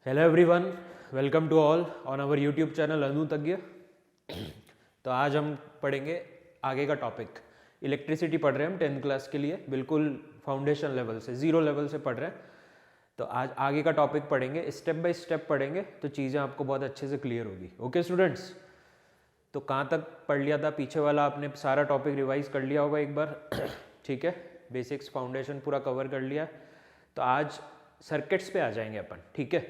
Hello everyone, welcome to all on our YouTube channel Anutagya. तो आज हम पढ़ेंगे आगे का टॉपिक। इलेक्ट्रिसिटी पढ़ रहे हैं हम 10th क्लास के लिए, बिल्कुल फाउंडेशन लेवल से, ज़ीरो लेवल से पढ़ रहे हैं। तो आज आगे का टॉपिक पढ़ेंगे, स्टेप बाय स्टेप पढ़ेंगे तो चीज़ें आपको बहुत अच्छे से क्लियर होगी। ओके स्टूडेंट्स, तो कहाँ तक पढ़ लिया था? पीछे वाला आपने सारा टॉपिक रिवाइज कर लिया होगा एक बार। ठीक है, बेसिक्स फाउंडेशन पूरा कवर कर लिया। तो आज सर्किट्स पे आ जाएंगे अपन। ठीक है,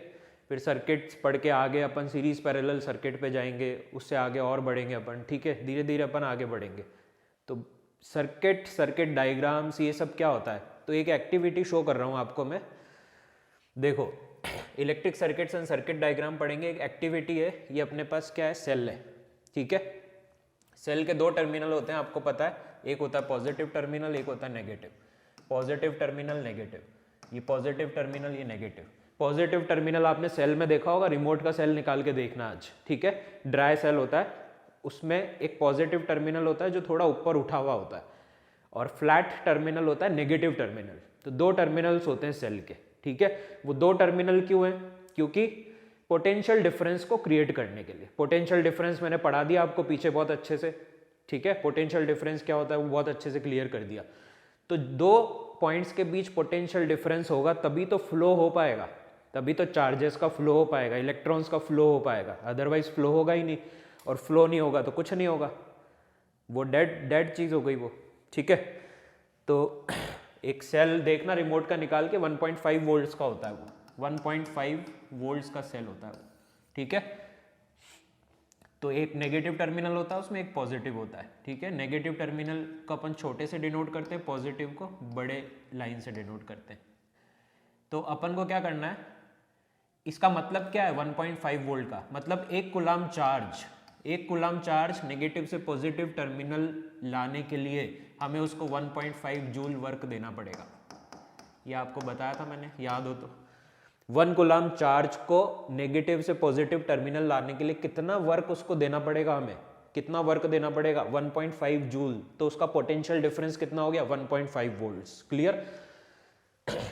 फिर सर्किट्स पढ़ के आगे अपन सीरीज पैरेलल सर्किट पे जाएंगे, उससे आगे और बढ़ेंगे अपन। ठीक है, धीरे धीरे अपन आगे बढ़ेंगे। तो सर्किट डायग्राम्स ये सब क्या होता है? तो एक एक्टिविटी शो कर रहा हूँ आपको मैं। देखो, electric circuits and circuit diagram पढ़ेंगे। एक एक्टिविटी है, ये अपने पास क्या है? सेल है। ठीक है, सेल के दो टर्मिनल होते हैं, आपको पता है। एक होता है पॉजिटिव टर्मिनल, एक होता है नेगेटिव। Positive terminal, negative. ये पॉजिटिव टर्मिनल, ये नेगेटिव। पॉजिटिव टर्मिनल आपने सेल में देखा होगा, रिमोट का सेल निकाल के देखना आज। ठीक है, ड्राई सेल होता है, उसमें एक पॉजिटिव टर्मिनल होता है जो थोड़ा ऊपर उठा हुआ होता है, और फ्लैट टर्मिनल होता है नेगेटिव टर्मिनल। तो दो टर्मिनल्स होते हैं सेल के। ठीक है, वो दो टर्मिनल क्यों है? क्योंकि पोटेंशियल डिफरेंस को क्रिएट करने के लिए। पोटेंशियल डिफरेंस मैंने पढ़ा दिया आपको पीछे बहुत अच्छे से। ठीक है, पोटेंशियल डिफरेंस क्या होता है वो बहुत अच्छे से क्लियर कर दिया। तो दो पॉइंट्स के बीच पोटेंशियल डिफरेंस होगा तभी तो फ्लो हो पाएगा, तभी तो चार्जेस का फ्लो हो पाएगा, इलेक्ट्रॉन्स का फ्लो हो पाएगा। अदरवाइज फ्लो होगा ही नहीं, और फ्लो नहीं होगा तो कुछ नहीं होगा, वो डेड चीज़ हो गई वो। ठीक है, तो एक सेल देखना रिमोट का निकाल के 1.5 वोल्ट्स का होता है वो, 1.5 वोल्ट्स का सेल होता है वो। ठीक है, तो एक नेगेटिव टर्मिनल होता है उसमें, एक पॉजिटिव होता है। ठीक है, नेगेटिव टर्मिनल को अपन छोटे से डिनोट करते हैं, पॉजिटिव को बड़े लाइन से डिनोट करते हैं। तो अपन को क्या करना है, इसका मतलब क्या है? 1.5 वोल्ट का मतलब एक कूलाम चार्ज नेगेटिव से पॉजिटिव टर्मिनल लाने के लिए हमें उसको 1.5 जूल वर्क देना पड़ेगा। ये आपको बताया था मैंने, याद हो तो। 1 कूलाम चार्ज को नेगेटिव से पॉजिटिव टर्मिनल लाने के लिए कितना वर्क उसको देना पड़ेगा? हमें कितना वर्क देना पड़ेगा? 1.5 जूल। तो उसका पोटेंशियल डिफरेंस कितना हो गया? 1.5 वोल्ट्स। क्लियर?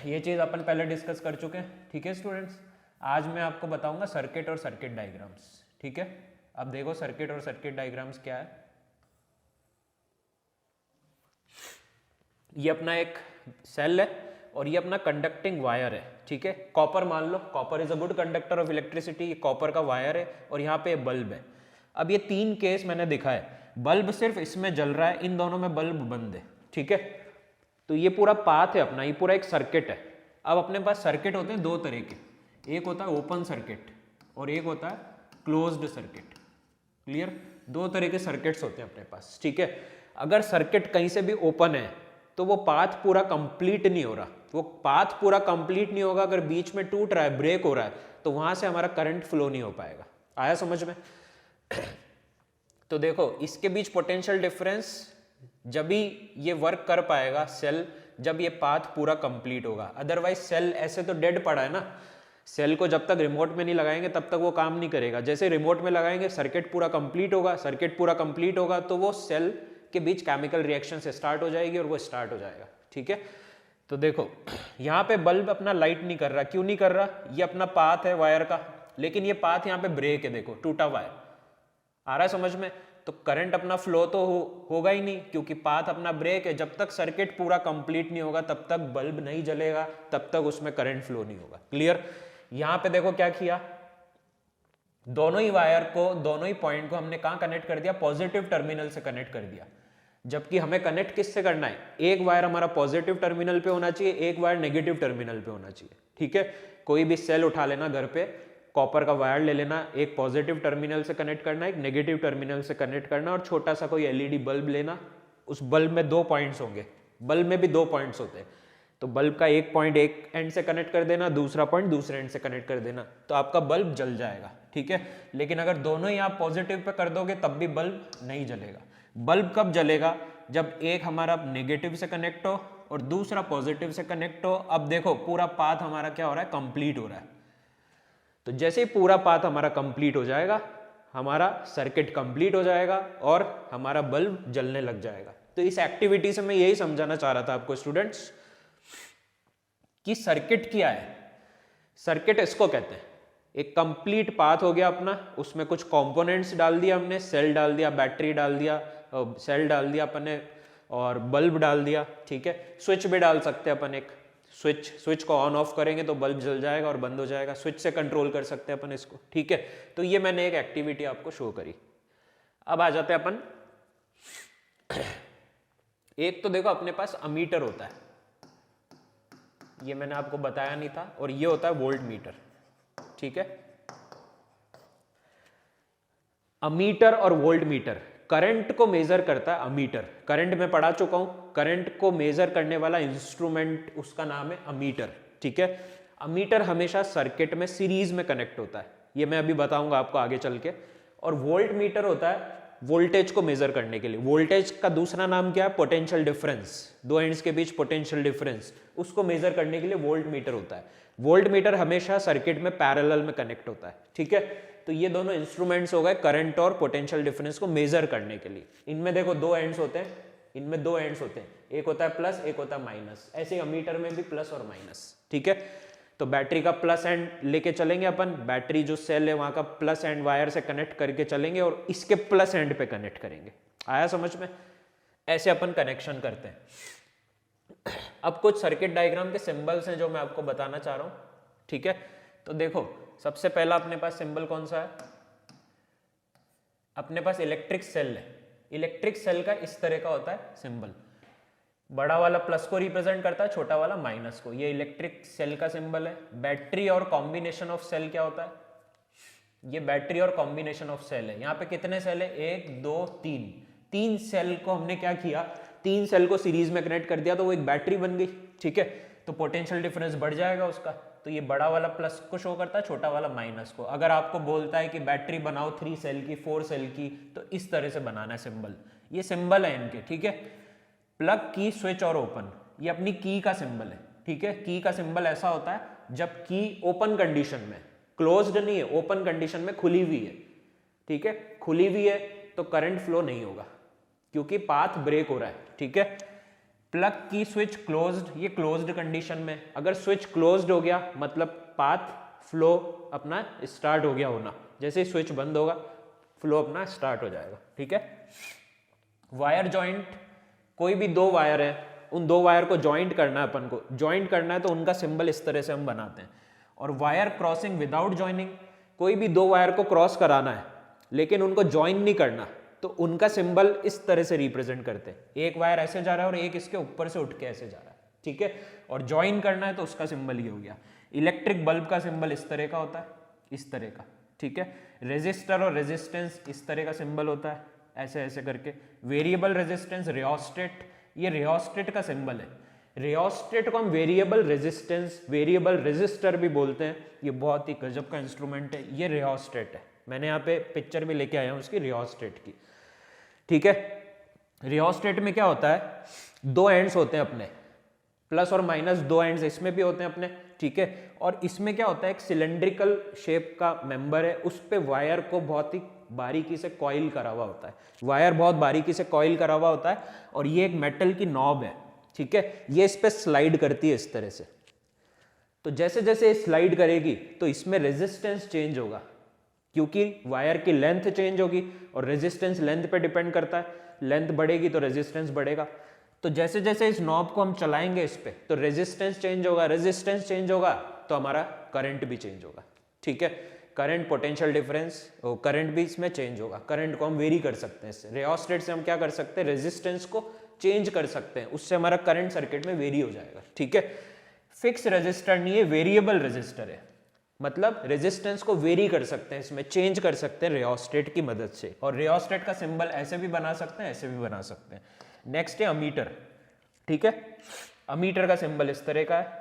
ये चीज अपन पहले डिस्कस कर चुके हैं। ठीक है स्टूडेंट्स, आज मैं आपको बताऊंगा सर्किट और सर्किट डायग्राम्स। ठीक है, अब देखो सर्किट और सर्किट डायग्राम्स क्या है। ये अपना एक सेल है और ये अपना कंडक्टिंग वायर है। ठीक है, कॉपर मान लो, copper is a good conductor of electricity. ये कॉपर का वायर है और यहाँ पे बल्ब है। अब ये तीन केस मैंने दिखा है, बल्ब सिर्फ इसमें जल रहा है, इन दोनों में बल्ब बंद है। ठीक है, तो ये पूरा पाथ है अपना, ये पूरा एक सर्किट है। अब अपने पास सर्किट होते हैं दो तरह के, एक होता है ओपन सर्किट और एक होता है क्लोज्ड सर्किट। क्लियर? दो तरह के सर्किट्स होते हैं अपने पास। ठीक है, अगर सर्किट कहीं से भी ओपन है तो वो पाथ पूरा कंप्लीट नहीं हो रहा, वो पाथ पूरा कंप्लीट नहीं होगा। अगर बीच में टूट रहा है, ब्रेक हो रहा है, तो वहां से हमारा करंट फ्लो नहीं हो पाएगा। आया समझ में? तो देखो, इसके बीच पोटेंशियल डिफरेंस जब भी ये वर्क कर पाएगा सेल, जब ये पाथ पूरा कंप्लीट होगा। अदरवाइज सेल ऐसे तो डेड पड़ा है ना, सेल को जब तक रिमोट में नहीं लगाएंगे तब तक वो काम नहीं करेगा। जैसे रिमोट में लगाएंगे सर्किट पूरा कंप्लीट होगा, सर्किट पूरा कंप्लीट होगा तो वो सेल के बीच केमिकल रिएक्शन से स्टार्ट हो जाएगी और वो स्टार्ट हो जाएगा। ठीक है, तो देखो यहाँ पे बल्ब अपना लाइट नहीं कर रहा। क्यों नहीं कर रहा? ये अपना पाथ है वायर का, लेकिन ये पाथ यहाँ पे ब्रेक है, देखो टूटा हुआ है। आ रहा है समझ में? तो करंट अपना फ्लो तो होगा ही नहीं, क्योंकि पाथ अपना ब्रेक है। जब तक सर्किट पूरा कंप्लीट नहीं होगा तब तक बल्ब नहीं जलेगा, तब तक उसमें करंट फ्लो नहीं होगा। क्लियर? यहां पे देखो क्या किया, दोनों ही वायर को, दोनों ही पॉइंट को हमने कहां कनेक्ट कर दिया? पॉजिटिव टर्मिनल से कनेक्ट कर दिया। जबकि हमें कनेक्ट किससे करना है? एक वायर हमारा पॉजिटिव टर्मिनल पे होना चाहिए, एक वायर नेगेटिव टर्मिनल पे होना चाहिए। ठीक है, कोई भी सेल उठा लेना घर पे, कॉपर का वायर ले लेना, एक पॉजिटिव टर्मिनल से कनेक्ट करना, एक नेगेटिव टर्मिनल से कनेक्ट करना, और छोटा सा कोई एलईडी बल्ब लेना। उस बल्ब में दो पॉइंट्स होंगे, बल्ब में भी दो पॉइंट्स होते हैं, तो बल्ब का एक पॉइंट एक एंड से कनेक्ट कर देना, दूसरा पॉइंट दूसरे एंड से कनेक्ट कर देना, तो आपका बल्ब जल जाएगा। ठीक है, लेकिन अगर दोनों ही आप पॉजिटिव पे कर दोगे तब भी बल्ब नहीं जलेगा। बल्ब कब जलेगा? जब एक हमारा नेगेटिव से कनेक्ट हो और दूसरा पॉजिटिव से कनेक्ट हो। अब देखो पूरा पाथ हमारा क्या हो रहा है? कंप्लीट हो रहा है। तो जैसे ही पूरा पाथ हमारा कंप्लीट हो जाएगा, हमारा सर्किट कंप्लीट हो जाएगा और हमारा बल्ब जलने लग जाएगा। तो इस एक्टिविटी से मैं यही समझाना चाह रहा था आपको स्टूडेंट्स कि सर्किट क्या है। सर्किट इसको कहते हैं, एक कंप्लीट पाथ हो गया अपना, उसमें कुछ कंपोनेंट्स डाल दिया हमने, सेल डाल दिया, बैटरी डाल दिया, सेल डाल दिया अपन ने, और बल्ब डाल दिया, ठीक है। स्विच भी डाल सकते हैं अपन, एक स्विच को ऑन ऑफ करेंगे तो बल्ब जल जाएगा और बंद हो जाएगा, स्विच से कंट्रोल कर सकते हैं अपन इसको, ठीक है। तो ये मैंने एक एक्टिविटी आपको शो करी। अब आ जाते हैं अपन, एक तो देखो अपने पास अमीटर होता है, ये मैंने आपको बताया नहीं था, और ये होता है वोल्ट मीटर, ठीक है। अमीटर और वोल्ट मीटर करंट को मेजर करता है। अमीटर करंट में पढ़ा चुका हूं, करंट को मेजर करने वाला इंस्ट्रूमेंट उसका नाम है अमीटर, ठीक है। अमीटर हमेशा सर्किट में सीरीज में कनेक्ट होता है, ये मैं अभी बताऊंगा आपको आगे चल के। और वोल्ट मीटर होता है वोल्टेज को मेजर करने के लिए। वोल्टेज का दूसरा नाम क्या है? पोटेंशियल डिफरेंस, दो एंड्स के बीच पोटेंशियल डिफरेंस, उसको मेजर करने के लिए वोल्ट मीटर होता है। वोल्ट मीटर हमेशा सर्किट में पैरेलल में कनेक्ट होता है, ठीक है। तो ये दोनों इंस्ट्रूमेंट्स हो गए करंट और पोटेंशियल डिफरेंस को मेजर करने के लिए। इनमें देखो दो एंड्स होते हैं, इनमें दो एंड्स होते हैं, एक होता है प्लस, एक होता है माइनस। ऐसे अमीटर में भी प्लस और माइनस, ठीक है। तो बैटरी का प्लस एंड लेके चलेंगे अपन, बैटरी जो सेल है वहां का प्लस एंड वायर से कनेक्ट करके चलेंगे और इसके प्लस एंड पे कनेक्ट करेंगे। आया समझ में? ऐसे अपन कनेक्शन करते हैं। अब कुछ सर्किट डायग्राम के सिंबल्स हैं जो मैं आपको बताना चाह रहा हूं, ठीक है। तो देखो सबसे पहला अपने पास सिंबल कौन सा है? अपने पास इलेक्ट्रिक सेल है। इलेक्ट्रिक सेल का इस तरह का होता है सिंबल, बड़ा वाला प्लस को रिप्रेजेंट करता है, छोटा वाला माइनस को। ये इलेक्ट्रिक सेल का सिंबल है। बैटरी और कॉम्बिनेशन ऑफ सेल क्या होता है? ये बैटरी और कॉम्बिनेशन ऑफ सेल है। यहाँ पे कितने सेल है? 1 2 3, 3 सेल को हमने क्या किया? 3 सेल को सीरीज में कनेक्ट कर दिया तो वो एक बैटरी बन गई, ठीक है। तो पोटेंशियल डिफरेंस बढ़ जाएगा उसका। तो ये बड़ा वाला प्लस को शो करता है, छोटा वाला माइनस को। अगर आपको बोलता है कि बैटरी बनाओ 3 सेल की, 4 सेल की, तो इस तरह से बनाना है सिंबल। ये सिंबल है इनके, ठीक है। प्लग, की, स्विच और ओपन, ये अपनी की का सिंबल है, ठीक है। की का सिंबल ऐसा होता है जब की ओपन कंडीशन में, क्लोज्ड नहीं है, ओपन कंडीशन में खुली हुई है, ठीक है। खुली हुई है तो करंट फ्लो नहीं होगा क्योंकि पाथ ब्रेक हो रहा है, ठीक है। प्लग की स्विच क्लोज्ड, ये क्लोज्ड कंडीशन में। अगर स्विच क्लोज्ड हो गया मतलब पाथ फ्लो अपना स्टार्ट हो गया होना। जैसे ही स्विच बंद होगा फ्लो अपना स्टार्ट हो जाएगा, ठीक है। वायर जॉइंट, कोई भी 2 वायर है, उन 2 वायर को जॉइंट करना है, अपन को जॉइंट करना है तो उनका सिंबल इस तरह से हम बनाते हैं। और वायर क्रॉसिंग विदाउट जॉइनिंग, कोई भी 2 वायर को क्रॉस कराना है लेकिन उनको ज्वाइन नहीं करना, तो उनका सिंबल इस तरह से रिप्रेजेंट करते हैं। एक वायर ऐसे जा रहा है और एक इसके ऊपर से उठ के ऐसे जा रहा है, ठीक है। और ज्वाइन करना है तो उसका सिंबल ये हो गया। इलेक्ट्रिक बल्ब का सिंबल इस तरह का होता है, इस तरह का, ठीक है। रेजिस्टर और रेजिस्टेंस इस तरह का सिंबल होता है, ऐसे ऐसे करके। वेरिएबल रेजिस्टेंस, रियोस्टेट, ये रियोस्टेट का सिंबल है। रियोस्टेट को हम वेरिएबल रेजिस्टेंस, वेरिएबल रेजिस्टर भी बोलते हैं। ये बहुत ही गजब का इंस्ट्रूमेंट है, ये रियोस्टेट है। मैंने यहाँ पे पिक्चर भी लेके आया हूँ उसकी रियोस्टेट की, ठीक है। रियोस्टेट में क्या होता है? 2 एंड्स होते हैं अपने, प्लस और माइनस 2 एंड्स इसमें भी होते हैं अपने, ठीक है। और इसमें क्या होता है? एक सिलेंड्रिकल शेप का मेंबर है, उस पे वायर को बहुत ही बारीकी से कॉइल करा हुआ होता है। वायर बहुत बारीकी से कॉइल करा हुआ होता है और ये एक मेटल की नॉब है, ठीक है। ये इस पे स्लाइड करती है इस तरह से। तो जैसे जैसे स्लाइड करेगी तो इसमें रेजिस्टेंस चेंज होगा क्योंकि वायर की लेंथ चेंज होगी और रेजिस्टेंस लेंथ पे डिपेंड करता है। लेंथ बढ़ेगी तो रेजिस्टेंस बढ़ेगा। तो जैसे जैसे इस नॉब को हम चलाएंगे इस पे तो रेजिस्टेंस चेंज होगा, रेजिस्टेंस चेंज होगा तो हमारा करंट भी चेंज होगा, ठीक है। करंट, पोटेंशियल डिफरेंस, करंट भी इसमें चेंज होगा। करंट को हम वेरी कर सकते हैं इससे। रियोस्टेट से हम क्या कर सकते हैं? रेजिस्टेंस को चेंज कर सकते हैं, उससे हमारा करंट सर्किट में वेरी हो जाएगा, ठीक है। फिक्स रेजिस्टर नहीं है, वेरिएबल रेजिस्टर है, मतलब रेजिस्टेंस को वेरी कर सकते हैं, इसमें चेंज कर सकते हैं रियोस्टेट की मदद से। और रियोस्टेट का सिंबल ऐसे भी बना सकते हैं, ऐसे भी बना सकते हैं। नेक्स्ट है अमीटर, ठीक है। अमीटर का सिंबल इस तरह का है,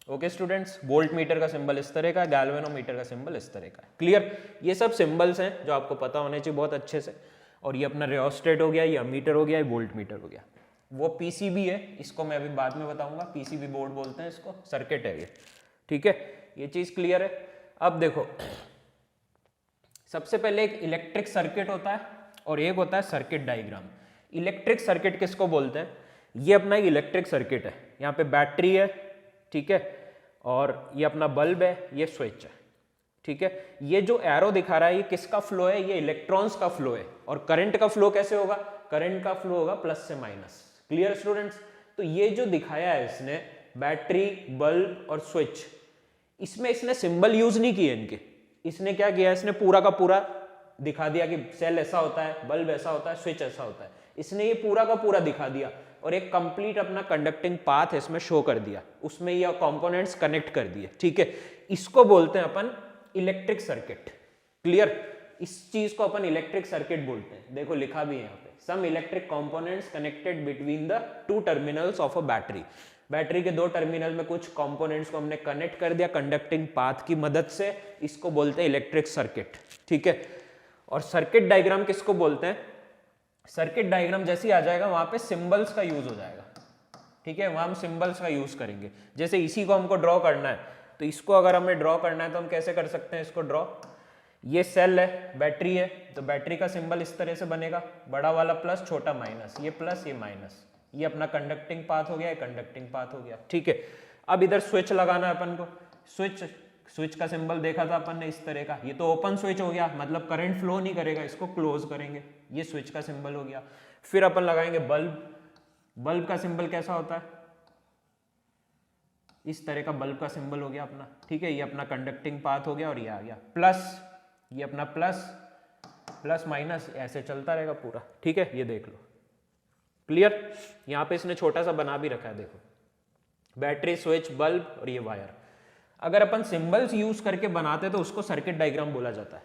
ओके स्टूडेंट्स। वोल्ट मीटर का सिंबल इस तरह का है, गैल्वेनोमीटर का सिंबल इस तरह का है। क्लियर? ये सब सिंबल्स हैं जो आपको पता होने चाहिए बहुत अच्छे से। और ये अपना रियोस्टेट हो गया, ये अमीटर हो गया, ये वोल्ट मीटर हो गया। वो पीसीबी है, इसको मैं अभी बाद में बताऊंगा। पीसीबी बोर्ड बोलते हैं इसको, सर्किट है ये, ठीक है। ये चीज क्लियर है। अब देखो, सबसे पहले एक इलेक्ट्रिक सर्किट होता है और एक होता है सर्किट डायग्राम। इलेक्ट्रिक सर्किट किसको बोलते हैं? ये अपना एक इलेक्ट्रिक सर्किट है। यहाँ पे बैटरी है, ठीक है, और ये अपना बल्ब है, ये स्विच है, ठीक है। ये जो एरो दिखा रहा है ये किसका फ्लो है, ये इलेक्ट्रॉन्स का फ्लो है। और करंट का फ्लो कैसे होगा, करंट का फ्लो होगा प्लस से माइनस। Clear students. तो ये जो दिखाया है इसने बैटरी, बल्ब और स्विच, इसमें इसने सिंबल यूज नहीं किए इनके। इसने क्या किया, इसने पूरा का पूरा दिखा दिया कि सेल ऐसा होता है, बल्ब ऐसा होता है, स्विच ऐसा होता है। इसने ये पूरा का पूरा दिखा दिया और एक कंप्लीट अपना कंडक्टिंग पाथ इसमें शो कर दिया, उसमें ये कंपोनेंट्स कनेक्ट कर दिए। ठीक है, इसको बोलते हैं अपन इलेक्ट्रिक सर्किट। क्लियर। इस चीज को अपन इलेक्ट्रिक सर्किट बोलते हैं। देखो लिखा भी है यहाँ पे, some electric components connected between the two terminals of a battery. Battery के दो टर्मिनल में कुछ कंपोनेंट्स को हमने कनेक्ट कर दिया कंडक्टिंग पाथ की मदद से, इसको बोलते हैं इलेक्ट्रिक सर्किट। ठीक है। और सर्किट डायग्राम किसको बोलते हैं, सर्किट डायग्राम जैसे ही आ जाएगा वहां पे सिंबल्स का यूज हो जाएगा। ठीक है, वहां हम सिंबल्स का यूज करेंगे। जैसे इसी को हमको ड्रॉ करना है, तो इसको अगर हमें ड्रॉ करना है तो हम कैसे कर सकते हैं इसको ड्रॉ। ये सेल है, बैटरी है, तो बैटरी का सिंबल इस तरह से बनेगा, बड़ा वाला प्लस, छोटा माइनस, ये प्लस ये माइनस। ये अपना कंडक्टिंग पाथ हो गया, ये कंडक्टिंग पाथ हो गया। ठीक है। अब इधर स्विच लगाना है अपन को। स्विच का सिंबल देखा था अपन ने इस तरह का, ये तो ओपन स्विच हो गया, मतलब करंट फ्लो नहीं करेगा, इसको क्लोज करेंगे, ये स्विच का सिंबल हो गया। फिर अपन लगाएंगे बल्ब। बल्ब का सिंबल कैसा होता है, इस तरह का बल्ब का सिंबल हो गया अपना। ठीक है, ये अपना कंडक्टिंग पाथ हो गया और ये आ गया प्लस, ये अपना प्लस, प्लस माइनस ऐसे चलता रहेगा पूरा। ठीक है, ये देख लो। क्लियर। यहाँ पे इसने छोटा सा बना भी रखा है, देखो, बैटरी, स्विच, बल्ब और ये वायर। अगर अपन सिंबल्स यूज करके बनाते तो उसको सर्किट डायग्राम बोला जाता है।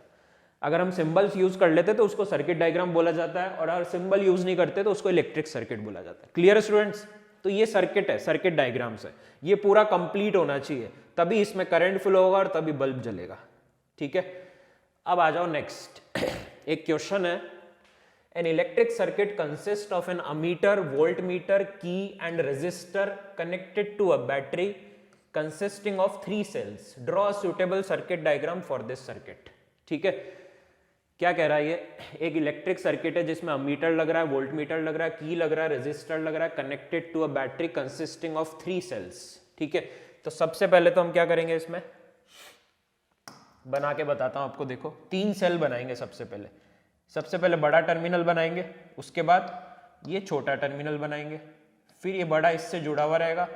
अगर हम सिंबल्स यूज कर लेते तो उसको सर्किट डायग्राम बोला जाता है, और अगर सिंबल यूज नहीं करते तो उसको इलेक्ट्रिक सर्किट बोला जाता है। Clear students. तो ये सर्किट है, सर्किट डायग्राम्स है, ये पूरा कंप्लीट होना चाहिए, तभी इसमें करंट फ्लो होगा और तभी बल्ब जलेगा। ठीक है। अब आ जाओ नेक्स्ट। एक क्वेश्चन है, an electric circuit consist of an ammeter, voltmeter, key and resistor connected to a battery consisting of 3 cells. Draw suitable circuit diagram for this circuit. ठीक है, क्या कह रहा है ये, एक इलेक्ट्रिक सर्किट है जिसमें अमीटर लग रहा है, वोल्टमीटर लग रहा है, की लग रहा है, रेजिस्टर लग रहा है, connected to a battery consisting of 3 cells. ठीक है, तो सबसे पहले तो हम क्या करेंगे, इसमें बना के बताता हूं आपको। देखो 3 सेल बनाएंगे। सबसे पहले बड़ा टर्मिनल बनाएंगे, उसके बाद ये छोटा टर्मिनल बनाएंगे, फिर ये बड़ा इससे जुड़ा हुआ रहेगा,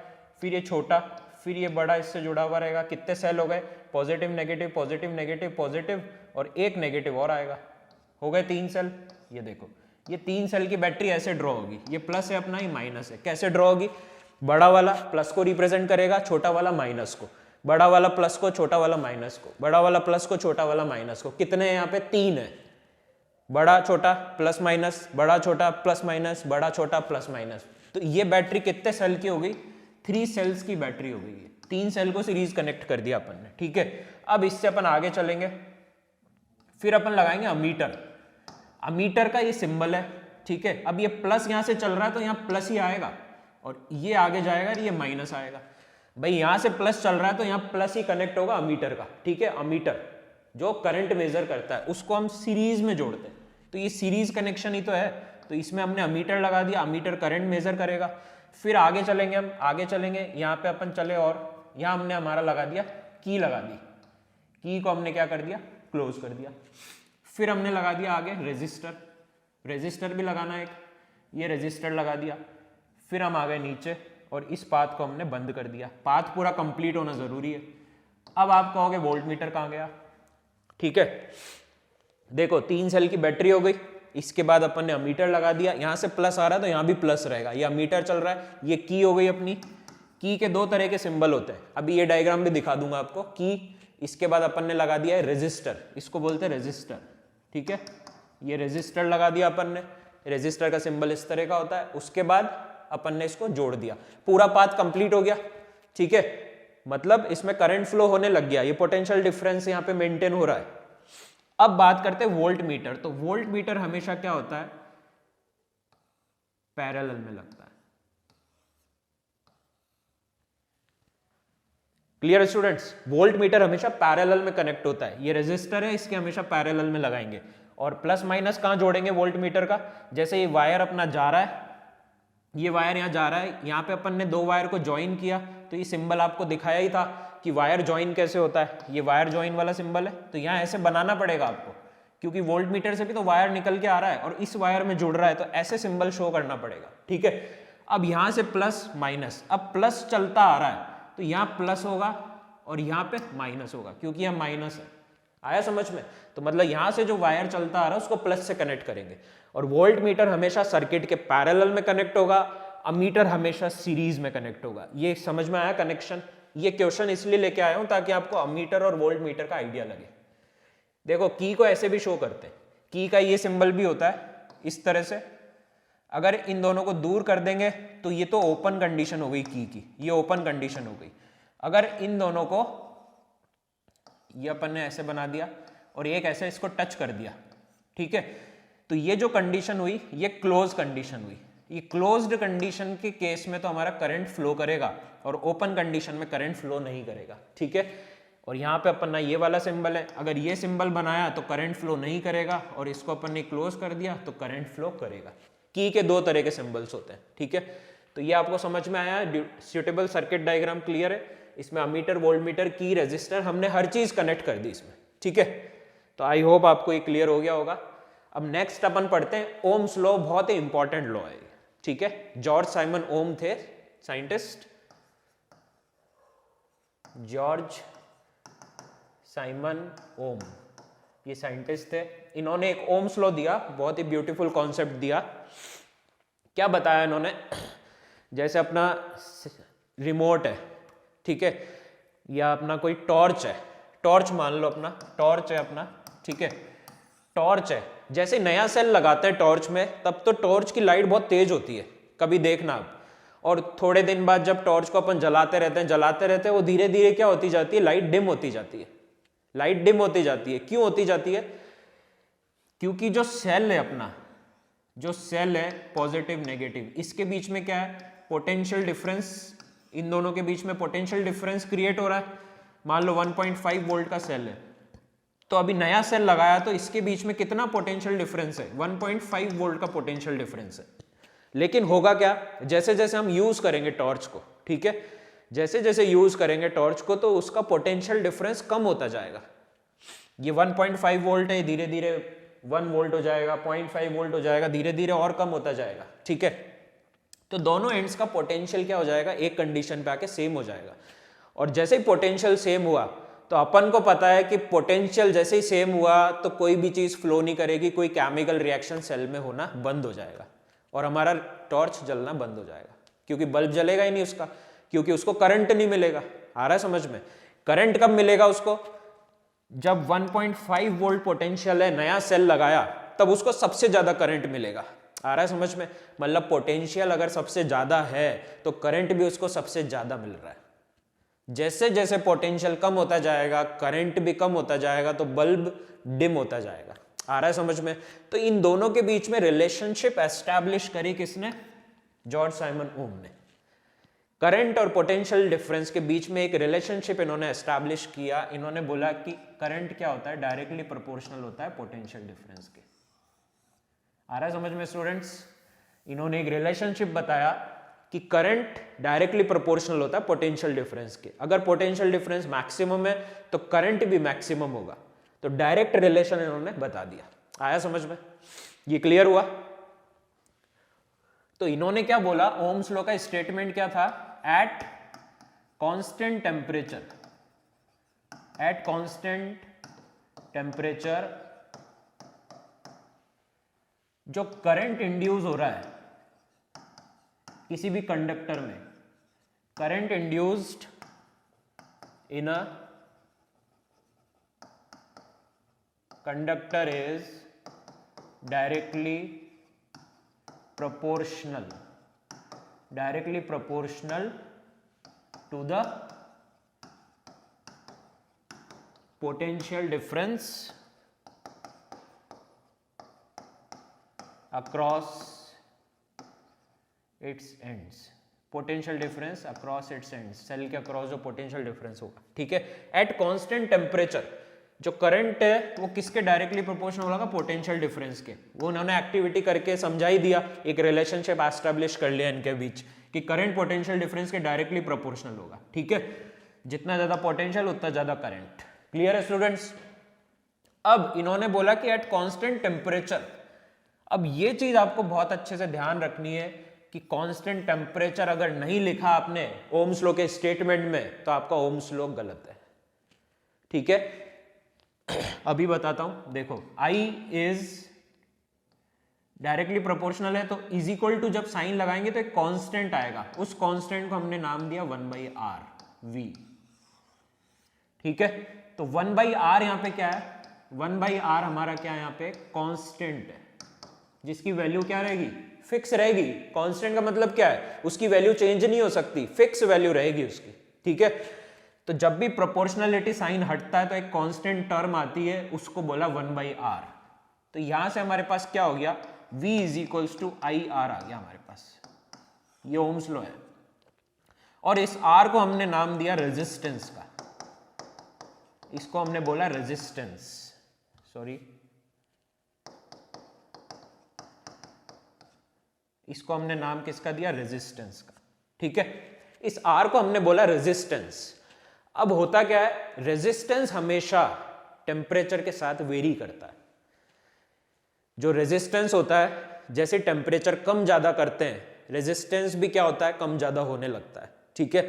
फिर ये छोटा, फिर ये बड़ा इससे जुड़ा हुआ रहेगा। कितने सेल हो गए, positive negative positive negative positive और एक नेगेटिव और आएगा, हो गए 3 सेल। ये देखो, ये 3 सेल की बैटरी ऐसे ड्रॉ होगी। ये प्लस है अपना, ये माइनस है। कैसे ड्रॉ होगी, बड़ा वाला प्लस को रिप्रेजेंट करेगा, छोटा वाला माइनस को, बड़ा वाला प्लस को, छोटा वाला माइनस को, बड़ा वाला प्लस को, छोटा वाला माइनस को। कितने हैं यहाँ पे, 3 है, बड़ा छोटा प्लस माइनस, बड़ा छोटा प्लस माइनस, बड़ा छोटा प्लस माइनस। तो ये बैटरी कितने सेल की हो गई, 3 सेल्स की बैटरी हो गई है। 3 सेल को सीरीज कनेक्ट कर दिया अपन ने। ठीक है, अब इससे अपन आगे चलेंगे, फिर अपन लगाएंगे अमीटर। अमीटर का ये सिंबल है। ठीक है, अब ये प्लस यहां से चल रहा है तो यहां प्लस ही आएगा, और ये आगे जाएगा और ये माइनस आएगा। भाई यहां से प्लस चल रहा है तो यहां प्लस ही कनेक्ट होगा अमीटर का। ठीक है, अमीटर जो करंट मेजर करता है उसको हम सीरीज में जोड़ते हैं, तो ये सीरीज कनेक्शन ही तो है। तो इसमें हमने अमीटर लगा दिया, अमीटर करंट मेजर करेगा। फिर आगे चलेंगे, हम आगे चलेंगे, यहाँ पे अपन चले और यहाँ हमने हमारा लगा दिया, की लगा दी, की को हमने क्या कर दिया, क्लोज कर दिया। फिर हमने लगा दिया आगे रेजिस्टर, रेजिस्टर भी लगाना है एक, ये रेजिस्टर लगा दिया। फिर हम आ गए नीचे और इस पाथ को हमने बंद कर दिया। पाथ पूरा कंप्लीट होना जरूरी है। अब आप कहोगे वोल्टमीटर कहाँ गया। ठीक है, देखो 3 सेल की बैटरी हो गई, इसके बाद अपन ने अमीटर लगा दिया, यहां से प्लस आ रहा है तो यहां भी प्लस रहेगा, ये अमीटर चल रहा है। ये की हो गई अपनी, की के 2 तरह के सिंबल होते हैं, अभी ये डायग्राम भी दिखा दूंगा आपको। की, इसके बाद अपन ने लगा दिया है रेजिस्टर, इसको बोलते हैं रेजिस्टर। ठीक है, ये रेजिस्टर लगा दिया अपन ने, रेजिस्टर का सिंबल इस तरह का होता है। उसके बाद अपन ने इसको जोड़ दिया, पूरा पाथ कंप्लीट हो गया। ठीक है, मतलब इसमें करंट फ्लो होने लग गया, ये पोटेंशियल डिफरेंस यहाँ पे मेंटेन हो रहा है। अब बात करते हैं वोल्ट मीटर। तो वोल्ट मीटर हमेशा क्या होता है, पैरेलल में लगता है। क्लियर स्टूडेंट्स, वोल्ट मीटर हमेशा पैरेलल में कनेक्ट होता है। ये रेजिस्टर है, इसके हमेशा पैरेलल में लगाएंगे। और प्लस माइनस कहां जोड़ेंगे वोल्ट मीटर का, जैसे ये वायर अपना जा रहा है, ये वायर यहां जा रहा है, यहां पे अपन ने 2 वायर को ज्वाइन किया, तो ये सिंबल आपको दिखाया ही था कि वायर ज्वाइन कैसे होता है, ये वायर ज्वाइन वाला सिंबल है, तो यहाँ ऐसे बनाना पड़ेगा आपको, क्योंकि वोल्ट मीटर से भी तो वायर निकल के आ रहा है और इस वायर में जुड़ रहा है, तो ऐसे सिंबल शो करना पड़ेगा, ठीक है। अब यहाँ से प्लस माइनस, अब प्लस चलता आ रहा है तो यहाँ प्लस होगा और यहाँ पे माइनस होगा, क्योंकि यहाँ माइनस है। आया समझ में? तो मतलब यहाँ से जो वायर चलता आ रहा है उसको प्लस से कनेक्ट करेंगे, और वोल्ट मीटर हमेशा सर्किट के पैरेलल में कनेक्ट होगा, अमीटर हमेशा सीरीज में कनेक्ट होगा। ये समझ में आया कनेक्शन? ये क्वेश्चन इसलिए लेके आया हूं ताकि आपको अमीटर और वोल्ट मीटर का आइडिया लगे। देखो की को ऐसे भी शो करते हैं, की का ये सिंबल भी होता है इस तरह से, अगर इन दोनों को दूर कर देंगे तो ये तो ओपन कंडीशन हो गई की, ये ओपन कंडीशन हो गई। अगर इन दोनों को ये अपन ने ऐसे बना दिया और एक ऐसे इसको टच कर दिया, ठीक है, तो ये जो कंडीशन हुई ये क्लोज कंडीशन हुई। ये क्लोज्ड कंडीशन के केस में तो हमारा करंट फ्लो करेगा और ओपन कंडीशन में करंट फ्लो नहीं करेगा, ठीक है। और यहाँ पे अपन ना ये वाला सिंबल है, अगर ये सिंबल बनाया तो करंट फ्लो नहीं करेगा, और इसको अपन ने क्लोज कर दिया तो करंट फ्लो करेगा। की के दो तरह के सिंबल्स होते हैं, ठीक है। तो ये आपको समझ में आया, सुटेबल सर्किट डायग्राम क्लियर है। इसमें अमीटर, वोल्ट मीटर, की, रेजिस्टर, हमने हर चीज कनेक्ट कर दी इसमें, ठीक है। तो आई होप आपको ये क्लियर हो गया होगा। अब नेक्स्ट अपन पढ़ते हैं ओम्स लॉ, बहुत ही इंपॉर्टेंट लॉ है, ठीक है। जॉर्ज साइमन ओम थे साइंटिस्ट, जॉर्ज साइमन ओम, ये साइंटिस्ट थे। इन्होंने एक ओम्स लॉ दिया, बहुत ही ब्यूटीफुल कॉन्सेप्ट दिया। क्या बताया इन्होंने? जैसे अपना रिमोट है, ठीक है, या अपना कोई टॉर्च है, टॉर्च मान लो, अपना टॉर्च है अपना, ठीक है, टॉर्च है। जैसे नया सेल लगाते हैं टॉर्च में, तब तो टॉर्च की लाइट बहुत तेज होती है, कभी देखना आप, और थोड़े दिन बाद जब टॉर्च को अपन जलाते रहते हैं, वो धीरे धीरे क्या होती जाती है, लाइट डिम होती जाती है, लाइट डिम होती जाती है। क्यों होती जाती है? क्योंकि जो सेल है अपना, जो सेल है पॉजिटिव नेगेटिव, इसके बीच में क्या है, पोटेंशियल डिफरेंस, इन दोनों के बीच में पोटेंशियल डिफरेंस क्रिएट हो रहा है। मान लो 1.5 वोल्ट का सेल है, तो अभी नया सेल लगाया तो इसके बीच में कितना पोटेंशियल डिफरेंस है, 1.5 वोल्ट का पोटेंशियल डिफरेंस है। लेकिन होगा क्या, जैसे जैसे हम यूज करेंगे टॉर्च को, ठीक है, जैसे जैसे यूज करेंगे टॉर्च को, तो उसका पोटेंशियल डिफरेंस कम होता जाएगा। ये 1.5 वोल्ट है, धीरे धीरे 1 वोल्ट हो जाएगा, 0.5 वोल्ट हो जाएगा, धीरे धीरे और कम होता जाएगा, ठीक है। तो दोनों एंड्स का पोटेंशियल क्या हो जाएगा, एक कंडीशन पे आके सेम हो जाएगा। और जैसे ही पोटेंशियल सेम हुआ तो अपन को पता है कि पोटेंशियल जैसे ही सेम हुआ तो कोई भी चीज फ्लो नहीं करेगी, कोई केमिकल रिएक्शन सेल में होना बंद हो जाएगा और हमारा टॉर्च जलना बंद हो जाएगा, क्योंकि बल्ब जलेगा ही नहीं उसका, क्योंकि उसको करंट नहीं मिलेगा। आ रहा है समझ में? करंट कब मिलेगा उसको? जब 1.5 वोल्ट पोटेंशियल है, नया सेल लगाया, तब उसको सबसे ज्यादा करंट मिलेगा। आ रहा है समझ में? मतलब पोटेंशियल अगर सबसे ज्यादा है तो करंट भी उसको सबसे ज्यादा मिल रहा है। जैसे जैसे पोटेंशियल कम होता जाएगा, करंट भी कम होता जाएगा, तो बल्ब डिम होता जाएगा। आ रहा है समझ में? तो इन दोनों के बीच में रिलेशनशिप एस्टैब्लिश करी किसने? जॉर्ज साइमन ओम ने। करंट और पोटेंशियल डिफरेंस के बीच में एक रिलेशनशिप इन्होंने एस्टैब्लिश किया। इन्होंने बोला कि करंट क्या होता है, डायरेक्टली प्रोपोर्शनल होता है पोटेंशियल डिफरेंस के। आ रहा है समझ में स्टूडेंट्स? इन्होंने एक रिलेशनशिप बताया कि करंट डायरेक्टली प्रोपोर्शनल होता है पोटेंशियल डिफरेंस के। अगर पोटेंशियल डिफरेंस मैक्सिमम है तो करंट भी मैक्सिमम होगा। तो डायरेक्ट रिलेशन इन्होंने बता दिया। आया समझ में? ये क्लियर हुआ? तो इन्होंने क्या बोला, ओम्स लॉ का स्टेटमेंट क्या था? एट कांस्टेंट टेम्परेचर जो करंट इंड्यूस हो रहा है किसी भी कंडक्टर में, current induced in a conductor is directly proportional to the potential difference across its ends। Potential difference across its ends, cell के अक्रॉस जो पोटेंशियल डिफरेंस होगा, ठीक है। एट कांस्टेंट टेम्परेचर जो करंट है वो किसके डायरेक्टली प्रोपोर्शनल होगा? पोटेंशियल डिफरेंस के। वो उन्होंने एक्टिविटी करके समझा ही दिया, एक रिलेशनशिप एस्टैब्लिश कर लिया इनके बीच कि करंट पोटेंशियल डिफरेंस के डायरेक्टली प्रोपोर्शनल होगा, ठीक है। जितना ज्यादा पोटेंशियल उतना ज्यादा करंट। क्लियर है स्टूडेंट्स? अब इन्होंने बोला कि एट कांस्टेंट टेम्परेचर, अब ये चीज आपको बहुत अच्छे से ध्यान रखनी है कि कांस्टेंट टेम्परेचर अगर नहीं लिखा आपने ओम्स लॉ के स्टेटमेंट में तो आपका ओम्स लॉ गलत है। ठीक है, अभी बताता हूं, देखो I इज डायरेक्टली प्रोपोर्शनल है तो इज इक्वल टू, जब साइन लगाएंगे तो एक कांस्टेंट आएगा, उस कांस्टेंट को हमने नाम दिया 1/r v। ठीक है, तो 1/r यहां पे क्या है, 1/r हमारा क्या है, यहां पे कांस्टेंट है जिसकी वैल्यू क्या रहेगी, फिक्स रहेगी। कांस्टेंट का मतलब क्या है, उसकी वैल्यू चेंज नहीं हो सकती, फिक्स वैल्यू रहेगी उसकी। ठीक है, तो जब भी प्रोपोर्शनलिटी साइन हटता है तो एक कांस्टेंट टर्म आती है, उसको बोला 1/r। तो यहां से हमारे पास क्या हो गया, v is equals to I R आ गया हमारे पास, ये ओम्स लॉ है। और इस r को हमने नाम दिया रेजिस्टेंस का, इसको हमने बोला रेजिस्टेंस, सॉरी इसको हमने नाम किसका दिया, रेजिस्टेंस का। ठीक है, इस R को हमने बोला रेजिस्टेंस। अब होता क्या है, रेजिस्टेंस हमेशा टेम्परेचर के साथ वेरी करता है। जो रेजिस्टेंस होता है, जैसे टेम्परेचर कम ज्यादा करते हैं रेजिस्टेंस भी क्या होता है, कम ज्यादा होने लगता है। ठीक है,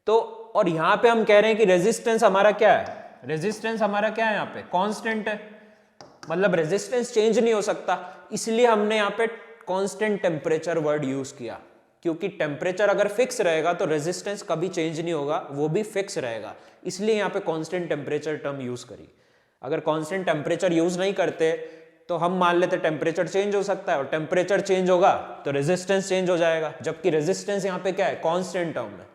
तो और यहां पे हम कह रहे हैं कि रेजिस्टेंस हमारा क्या है, रेजिस्टेंस हमारा क्या है, यहां पे कांस्टेंट है, मतलब रेजिस्टेंस चेंज नहीं हो सकता, इसलिए हमने यहां पे कांस्टेंट टेम्परेचर वर्ड यूज किया, क्योंकि टेम्परेचर अगर फिक्स रहेगा तो रेजिस्टेंस कभी चेंज नहीं होगा, वो भी फिक्स रहेगा, इसलिए यहां पे कांस्टेंट टेम्परेचर टर्म यूज करी। अगर कांस्टेंट टेम्परेचर यूज नहीं करते तो हम मान लेते टेम्परेचर चेंज हो सकता है, और टेम्परेचर चेंज होगा तो रेजिस्टेंस चेंज हो जाएगा, जबकि रेजिस्टेंस यहाँ पे क्या है, कांस्टेंट टर्म है।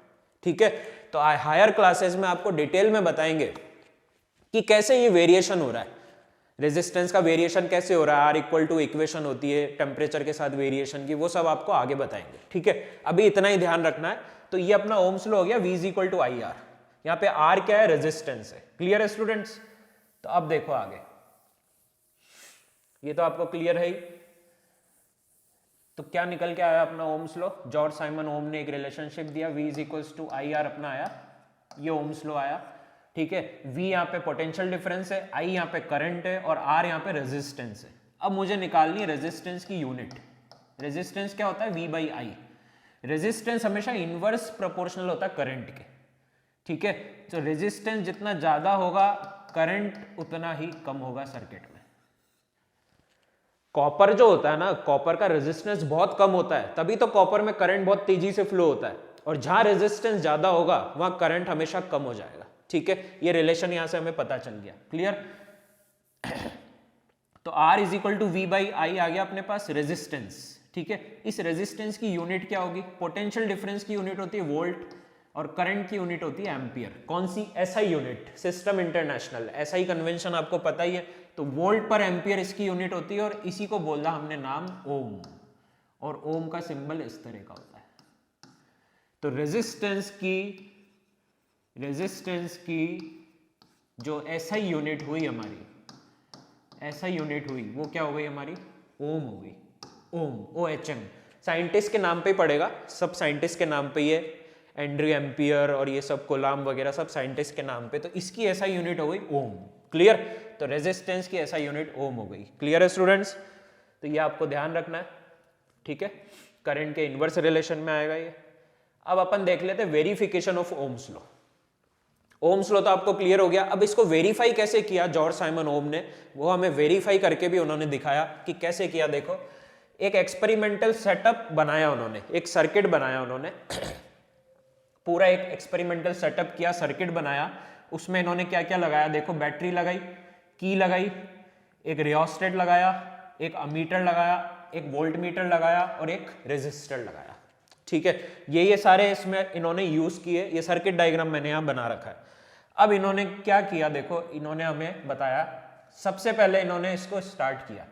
ठीक है, तो हायर क्लासेस में आपको डिटेल में बताएंगे कि कैसे ये वेरिएशन हो रहा है, रेजिस्टेंस का वेरिएशन कैसे हो रहा है, R इक्वल टू इक्वेशन होती है टेम्परेचर के साथ वेरिएशन की, वो सब आपको आगे बताएंगे। ठीक है, अभी इतना ही ध्यान रखना है। तो ये अपना ओम्स लॉ हो गया, V is equal to I R, यहाँ पे R क्या है, रेजिस्टेंस है। क्लियर है स्टूडेंट्स? तो अब देखो आगे, ये तो आपको क्लियर है ही। तो क्या निकल के आया अपना Ohm's law, George Simon Ohm ने एक रिलेशनशिप दिया, V is equals to I R अपना आया, ये ओम्स लॉ आया। ठीक है, V यहाँ पे पोटेंशियल डिफरेंस है, I यहाँ पे करंट है, और R यहाँ पे रेजिस्टेंस है। अब मुझे निकालनी है रेजिस्टेंस की यूनिट। रेजिस्टेंस क्या होता है, V/I। रेजिस्टेंस हमेशा इनवर्स प्रोपोर्शनल होता है करंट के। ठीक है, तो रेजिस्टेंस जितना ज्यादा होगा करंट उतना ही कम होगा सर्किट में। कॉपर जो होता है ना, कॉपर का रेजिस्टेंस बहुत कम होता है, तभी तो कॉपर में करंट बहुत तेजी से फ्लो होता है, और जहां रेजिस्टेंस ज्यादा होगा वहां करंट हमेशा कम हो जाएगा। ठीक है, ये रिलेशन यहां से हमें पता चल गया। क्लियर? तो R is equal to V/I आ गया अपने पास, रेजिस्टेंस। ठीक है, इस रेजिस्टेंस की यूनिट क्या होगी, पोटेंशियल डिफरेंस की यूनिट होती है वोल्ट, और करंट की यूनिट होती है एम्पियर। कौन सी, SI unit, system international, SI convention आपको पता ही है। तो वोल्ट पर एम्पियर इसकी यूनिट होती है, और इसी को बोला हमने नाम ओम, और ओम का सिंबल इस तरह का होता है। तो रेजिस्टेंस की जो SI यूनिट हुई हमारी, SI यूनिट हुई, वो क्या हो गई हमारी, ओम हो गई। ओम, OHM, साइंटिस्ट के नाम पे पड़ेगा, सब साइंटिस्ट के नाम पे, ये एंड्रू एम्पियर और ये सब कोलाम वगैरह सब साइंटिस्ट के नाम पे, तो इसकी SI यूनिट हो गई ओम। क्लियर? तो रेजिस्टेंस की SI यूनिट ओम हो गई। क्लियर है स्टूडेंट्स? तो ये आपको ध्यान रखना है। ठीक है, करंट के इनवर्स रिलेशन में आएगा ये। अब अपन देख लेते हैं verification of Ohm's law. Ohm's law तो आपको क्लियर हो गया, अब इसको वेरीफाई कैसे किया जॉर्ज साइमन ओम ने, वो हमें वेरीफाई करके भी उन्होंने दिखाया कि कैसे किया। देखो, एक एक्सपेरिमेंटल सेटअप बनाया उन्होंने, एक सर्किट बनाया उन्होंने, पूरा एक एक्सपेरिमेंटल सेटअप किया, सर्किट बनाया। उसमें इन्होंने क्या क्या लगाया, देखो, बैटरी लगाई, की लगाई, एक रियोस्टेट लगाया, एक अमीटर लगाया, एक वोल्ट मीटर लगाया, और एक रेजिस्टर लगाया। ठीक है, ये सारे इसमें इन्होंने यूज किए। ये सर्किट डायग्राम मैंने यहां बना रखा है। अब इन्होंने क्या किया, देखो, इन्होंने हमें बताया, सबसे पहले इन्होंने इसको स्टार्ट किया।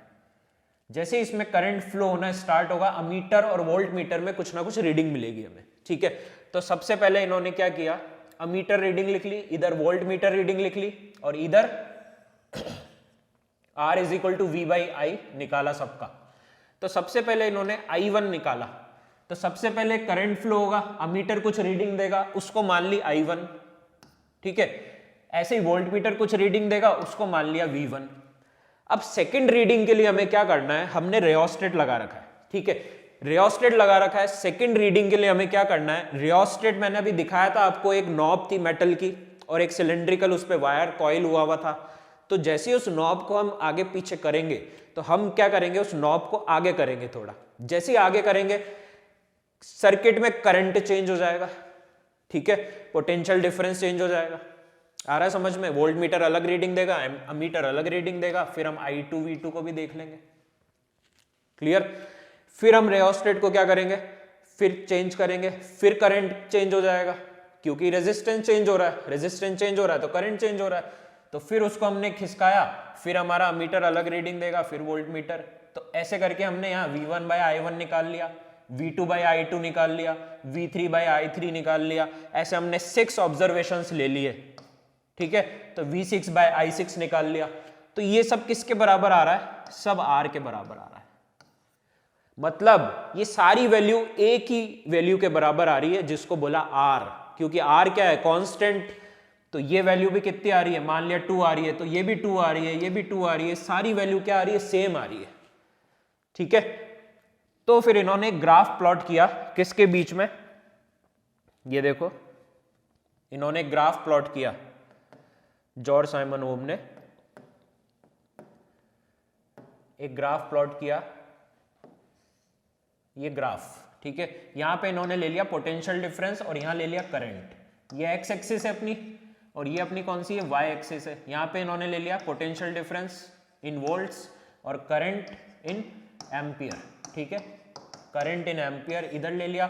जैसे इसमें करंट फ्लो होना स्टार्ट होगा, अमीटर और वोल्ट मीटर में कुछ ना कुछ रीडिंग मिलेगी हमें। ठीक है, तो सबसे पहले इन्होंने क्या किया, अमीटर रीडिंग लिख ली, इधर वोल्ट मीटर रीडिंग लिख ली, और इधर R is equal to V/I निकाला सबका। तो सबसे पहले इन्होंने I1 निकाला। तो सबसे पहले करंट फ्लो होगा, अमीटर कुछ रीडिंग देगा, उसको मान ली I1, ठीक है। ऐसे ही वोल्ट मीटर कुछ रीडिंग देगा, उसको मान लिया V1। अब सेकंड रीडिंग के लिए हमें क्या करना है, हमने रियोस्टेट लगा रखा है, ठीक है, रियोस्टेट लगा रखा है। सेकंड रीडिंग के लिए हमें क्या करना है, रियोस्टेट मैंने अभी दिखाया था आपको, एक नॉब थी मेटल की और एक सिलेंड्रिकल उस पर वायर कॉइल हुआ था। तो जैसे उस नॉब को हम आगे पीछे करेंगे तो हम क्या करेंगे, उस नॉब को आगे करेंगे थोड़ा, जैसे ही आगे करेंगे सर्किट में करंट चेंज हो जाएगा, ठीक है, पोटेंशियल डिफरेंस चेंज हो जाएगा। आ रहा है समझ में? वोल्ट मीटर अलग रीडिंग देगा, अमीटर अलग रीडिंग देगा, फिर हम I2 V2 को भी देख लेंगे। क्लियर? फिर हम रियोस्टेट को क्या करेंगे, फिर चेंज करेंगे, फिर करंट चेंज हो जाएगा क्योंकि रेजिस्टेंस चेंज हो रहा है, रेजिस्टेंस चेंज हो रहा है तो करंट चेंज हो रहा है। तो फिर उसको हमने खिसकाया, फिर हमारा अमीटर अलग रीडिंग देगा, फिर वोल्ट मीटर। तो ऐसे करके हमने यहाँ V1/I1 निकाल लिया, V2/I2 निकाल लिया, V3/I3 निकाल लिया। ऐसे हमने 6 ऑब्जर्वेशंस ले लिए, ठीक है। तो V6/I6 निकाल लिया। तो ये सब किसके बराबर आ रहा है, सब R के बराबर आ रहा है। मतलब ये सारी वैल्यू एक ही वैल्यू के बराबर आ रही है जिसको बोला R, क्योंकि R क्या है, कांस्टेंट। तो ये वैल्यू भी कितनी आ रही है, मान लिया 2 आ रही है, तो ये भी 2 आ रही है, ये भी 2 आ रही है, सारी वैल्यू क्या आ रही है, सेम आ रही है, ठीक है। तो फिर इन्होंने ग्राफ प्लॉट किया किसके बीच में, ये देखो इन्होंने ग्राफ प्लॉट किया, जॉर्ज साइमन ओम ने एक ग्राफ प्लॉट किया, ये ग्राफ, ठीक है। यहां पे इन्होंने ले लिया पोटेंशियल डिफरेंस और यहां ले लिया करंट। ये एक्स एक्सिस है अपनी और ये अपनी कौन सी है, वाई एक्सिस है। यहां पे इन्होंने ले लिया पोटेंशियल डिफरेंस इन वोल्ट्स और करंट इन एम्पियर, ठीक है, करंट इन एम्पियर इधर ले लिया,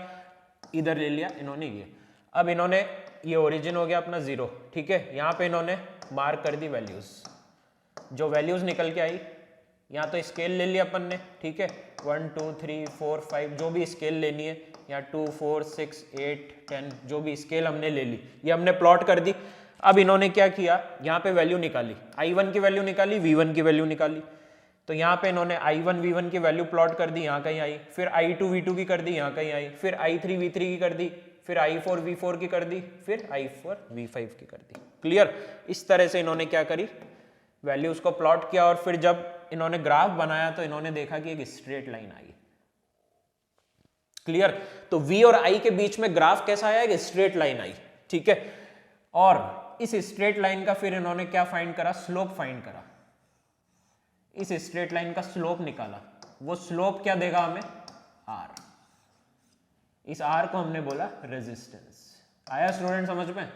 इधर ले लिया इन्होंने ये। अब इन्होंने ये ओरिजिन हो गया अपना 0, ठीक है। यहाँ पे इन्होंने मार्क कर दी वैल्यूज, जो वैल्यूज निकल के आई, यहाँ तो स्केल ले लिया अपन ने, ठीक है, 1 2 3 4 5 जो भी स्केल लेनी है, यहाँ 2 4 6 8 10 जो भी स्केल हमने ले ली, ये हमने प्लॉट कर दी। अब इन्होंने क्या किया, यहाँ पे वैल्यू निकाली, I1 की वैल्यू निकाली, V1 की वैल्यू निकाली। तो यहाँ पे इन्होंने I1 V1 की वैल्यू प्लॉट कर दी, यहाँ कहीं आई, फिर I2 V2 की कर दी, यहाँ कहीं आई, फिर I3 V3 की कर दी, फिर I4 V4 की कर दी, फिर I4 V5 की कर दी। क्लियर? इस तरह से इन्होंने क्या करी, वैल्यूज को प्लॉट किया और फिर जब इन्होंने ग्राफ बनाया तो इन्होंने देखा कि एक स्ट्रेट लाइन आई। क्लियर? तो V और I के बीच में ग्राफ कैसा आया, एक स्ट्रेट लाइन आई, ठीक है। और इस स्ट्रेट लाइन का फिर इन्होंने क्या फाइंड करा, स्लोप फाइंड करा। इस स्ट्रेट लाइन का स्लोप निकाला, वो स्लोप क्या देगा हमें, R। इस R को हमने बोला रेजिस्टेंस। आया स्टूडेंट समझ में?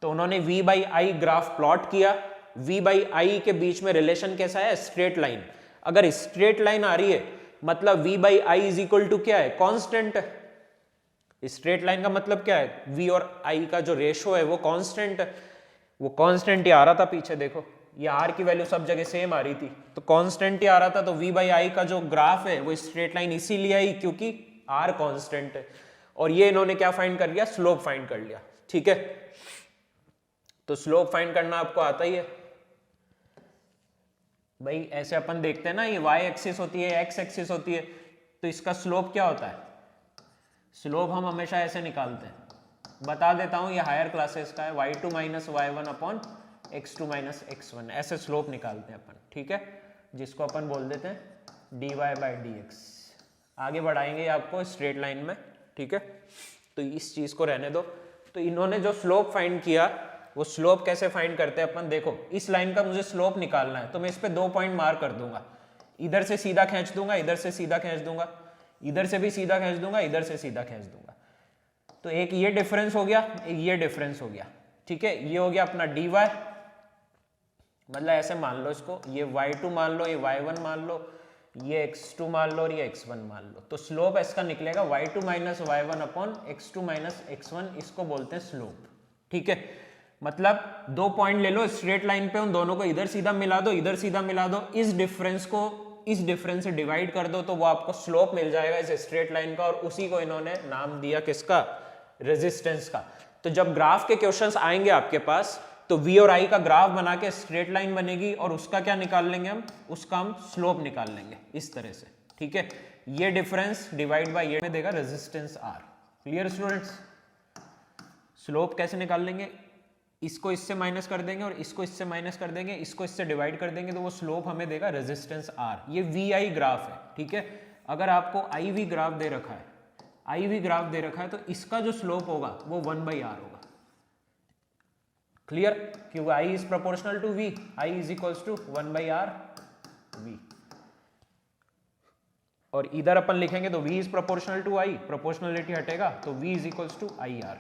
तो उन्होंने V/I ग्राफ प्लॉट किया, V/I के बीच में रिलेशन कैसा है, स्ट्रेट लाइन। अगर स्ट्रेट लाइन आ रही है मतलब V/I इज इक्वल टू क्या है, कांस्टेंट है। स्ट्रेट लाइन का मतलब क्या है, V और I का जो रेशो है वो कांस्टेंट है। वो कांस्टेंट ही आ रहा था पीछे, देखो ये R की वैल्यू सब जगह सेम आ रही थी, तो कांस्टेंट ही आ रहा था। तो V/I का जो ग्राफ है वो स्ट्रेट लाइन इसीलिए आई क्योंकि R कांस्टेंट है। और ये इन्होंने क्या फाइंड कर लिया, स्लोप फाइंड कर लिया, ठीक है। तो स्लोप फाइंड करना आपको आता ही है भाई। ऐसे अपन देखते हैं ना, ये y एक्सिस होती है, x एक्सिस होती है, तो इसका स्लोप क्या होता है, स्लोप हम हमेशा ऐसे निकालते हैं। बता देता हूं, ये हायर क्लासेस का है, y2 minus y1 upon x2 minus x1, ऐसे स्लोप निकालते हैं अपन, ठीक है, जिसको अपन बोल देते हैं dy/dx। आगे बढ़ाएंगे आपको स्ट्रेट लाइन में, ठीक है। तो इस चीज को रहने दो। तो इन्होंने जो स्लोप फाइंड किया, वो स्लोप कैसे फाइंड करते हैं अपन, देखो इस लाइन का मुझे स्लोप निकालना है तो मैं इस पे 2 पॉइंट मार्क कर दूंगा, इधर से सीधा खींच दूंगा, इधर से सीधा खींच दूंगा, इधर से भी सीधा खींच दूंगा, इधर से सीधा खींच दूंगा। तो एक ये डिफरेंस हो गया, एक ये डिफरेंस हो गया, ठीक है। ये हो गया अपना dy, मतलब ऐसे मान लो इसको, ये y2 मान लो, ये y1 मान लो, ये x2 मान लो और ये x1 मान लो। तो स्लोप इसका निकलेगा y2 minus y1 upon x2 minus x1, इसको बोलते हैं स्लोप, ठीक है। मतलब 2 पॉइंट ले लो स्ट्रेट लाइन पे, उन दोनों को इधर सीधा मिला दो, इधर सीधा मिला दो, इस डिफरेंस को इस डिफरेंस से डिवाइड कर दो, तो वो आपको स्लोप मिल जाएगा इस स्ट्रेट लाइन का। और उसी को इन्होंने नाम दिया किसका, रेजिस्टेंस का। तो जब ग्राफ के क्वेश्चंस आएंगे आपके पास, तो V और I का ग्राफ बना के स्ट्रेट लाइन बनेगी और उसका क्या निकाल लेंगे हम, उसका हम स्लोप निकाल लेंगे इस तरह से, ठीक है। ये डिफरेंस डिवाइड बाय ये में देगा resistance R। Clear students? Slope कैसे निकाल लेंगे, इसको इससे माइनस कर देंगे और इसको इससे माइनस कर देंगे, इसको इससे डिवाइड कर देंगे, तो वो स्लोप हमें देगा रेजिस्टेंस R। ये VI ग्राफ है, ठीक है। अगर आपको IV ग्राफ दे रखा है, IV ग्राफ दे रखा है, तो इसका जो स्लोप होगा वो 1/R होगा। क्लियर? क्योंकि I is proportional to V, I is equals to 1/R V। और इधर अपन लिखेंगे तो V is proportional to I, proportionality हटेगा तो V is equals to IR।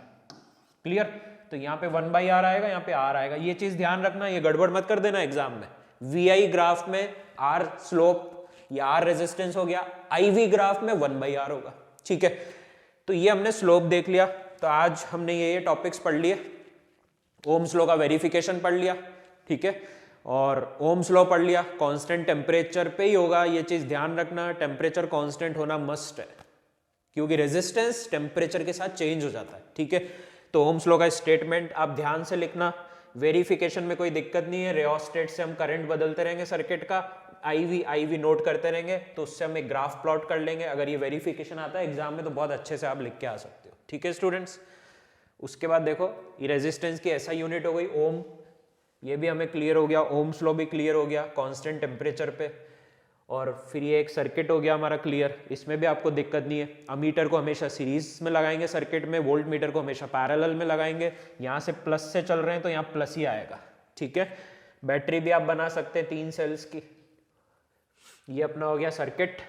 Clear? तो यहाँ पे 1/R आएगा, यहाँ पे R आएगा। ये चीज ध्यान रखना, ये गड़बड़ मत कर देना एग्जाम में। VI ग्राफ में R स्लोप या R रेजिस्टेंस हो गया, IV ग्राफ में 1/R होगा, ठीक है। तो ये हमने स्लोप देख लिया। तो आज हमने ये टॉपिक्स पढ़ लिए। ओम्स लॉ का वेरिफिकेशन पढ़ लिया, ठीक है, और ओम्स लॉ पढ़ लिया। कांस्टेंट टेम्परेचर पे ही होगा, ये चीज ध्यान रखना, टेम्परेचर कांस्टेंट होना मस्ट है, क्योंकि रेजिस्टेंस टेम्परेचर के साथ चेंज हो जाता है, ठीक है। तो ओम्स लॉ का स्टेटमेंट आप ध्यान से लिखना। वेरिफिकेशन में कोई दिक्कत नहीं है, रियोस्टेट से हम करंट बदलते रहेंगे सर्किट का, IV नोट करते रहेंगे, तो उससे हम एक ग्राफ प्लॉट कर लेंगे। अगर ये वेरिफिकेशन आता है एग्जाम में तो बहुत अच्छे से आप लिख के आ सकते हो, ठीक है स्टूडेंट्स। उसके बाद देखो, ये रेजिस्टेंस की ऐसा यूनिट हो गई ओम, ये भी हमें क्लियर हो गया, ओम्स लॉ भी क्लियर हो गया कांस्टेंट टेम्परेचर पे। और फिर ये एक सर्किट हो गया हमारा क्लियर, इसमें भी आपको दिक्कत नहीं है। अमीटर को हमेशा सीरीज में लगाएंगे सर्किट में, वोल्ट मीटर को हमेशा पैरेलल में लगाएंगे। यहाँ से प्लस से चल रहे हैं तो यहाँ प्लस ही आएगा, ठीक है। बैटरी भी आप बना सकते हैं 3 सेल्स की। ये अपना हो गया सर्किट,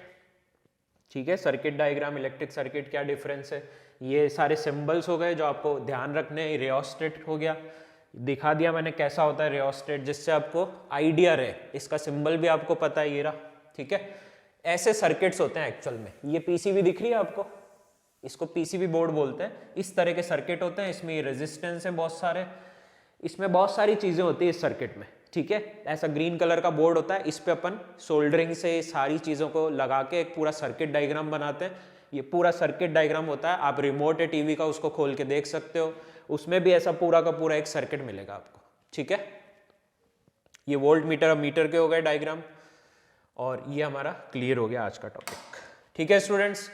ठीक है। सर्किट डायग्राम, इलेक्ट्रिक सर्किट, क्या डिफरेंस है, ये सारे सिंबल्स हो गए जो आपको ध्यान रखने हैं। रियोस्टेट हो गया, दिखा दिया मैंने कैसा होता है रियोस्टेट, जिससे आपको आइडिया रहे। इसका सिंबल भी आपको पता है, ये रहा, ठीक है। ऐसे सर्किट्स होते हैं एक्चुअल में। ये पीसीबी दिख रही है आपको, इसको पीसीबी बोर्ड बोलते हैं। इस तरह के सर्किट होते हैं, इसमें रेजिस्टेंस है बहुत सारे, इसमें बहुत सारी चीजें होती है इस सर्किट में, ठीक है। ऐसा ग्रीन कलर का बोर्ड होता है, इस पे अपन सोल्डरिंग से सारी चीजों को लगा के एक पूरा सर्किट डायग्राम बनाते हैं। ये पूरा सर्किट डायग्राम होता है, आप रिमोट है टीवी का, उसको खोल के देख सकते हो। उसमें भी ऐसा पूरा का पूरा एक सर्किट मिलेगा आपको, ठीक है। ये वोल्ट मीटर और मीटर के हो गए डायग्राम, और ये हमारा क्लियर हो गया आज का टॉपिक, ठीक है स्टूडेंट्स।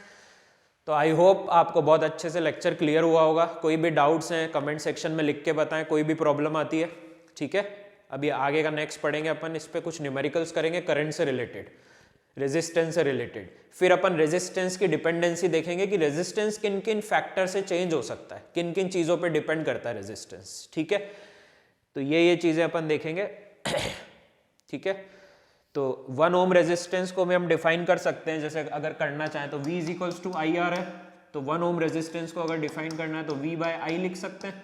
तो आई होप आपको बहुत अच्छे से लेक्चर क्लियर हुआ होगा। कोई भी डाउट्स हैं कमेंट सेक्शन में लिख के बताएं, कोई भी प्रॉब्लम आती है, ठीक है। अभी आगे का नेक्स्ट पढ़ेंगे अपन, इस पे कुछ न्यूमेरिकल्स करेंगे करंट से रिलेटेड, रेजिस्टेंस से रिलेटेड। फिर अपन रेजिस्टेंस की डिपेंडेंसी देखेंगे कि रेजिस्टेंस किन किन फैक्टर से चेंज हो सकता है, किन किन चीज़ों पे डिपेंड करता है रेजिस्टेंस, ठीक है। तो ये चीज़ें अपन देखेंगे, ठीक है। तो 1 ओम रेजिस्टेंस को भी हम डिफाइन कर सकते हैं, जैसे अगर करना चाहें तो V is equals to IR है, तो 1 ओम रेजिस्टेंस को अगर डिफाइन करना है तो V/I लिख सकते हैं।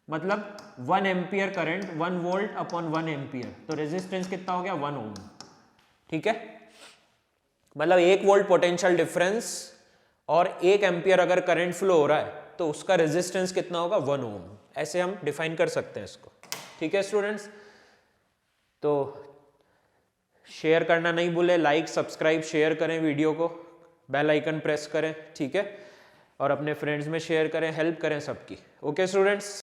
मतलब 1 ampere current 1 volt upon 1 ampere, तो रेजिस्टेंस कितना हो गया 1 ओम, ठीक है। मतलब 1 वोल्ट पोटेंशियल डिफरेंस और 1 एम्पियर अगर करंट फ्लो हो रहा है तो उसका रेजिस्टेंस कितना होगा 1 ओम। ऐसे हम डिफाइन कर सकते हैं इसको, ठीक है स्टूडेंट्स। तो शेयर करना नहीं भूले, लाइक सब्सक्राइब शेयर करें वीडियो को, बेल आइकन प्रेस करें, ठीक है, और अपने फ्रेंड्स में शेयर करें, हेल्प करें सबकी। Okay students.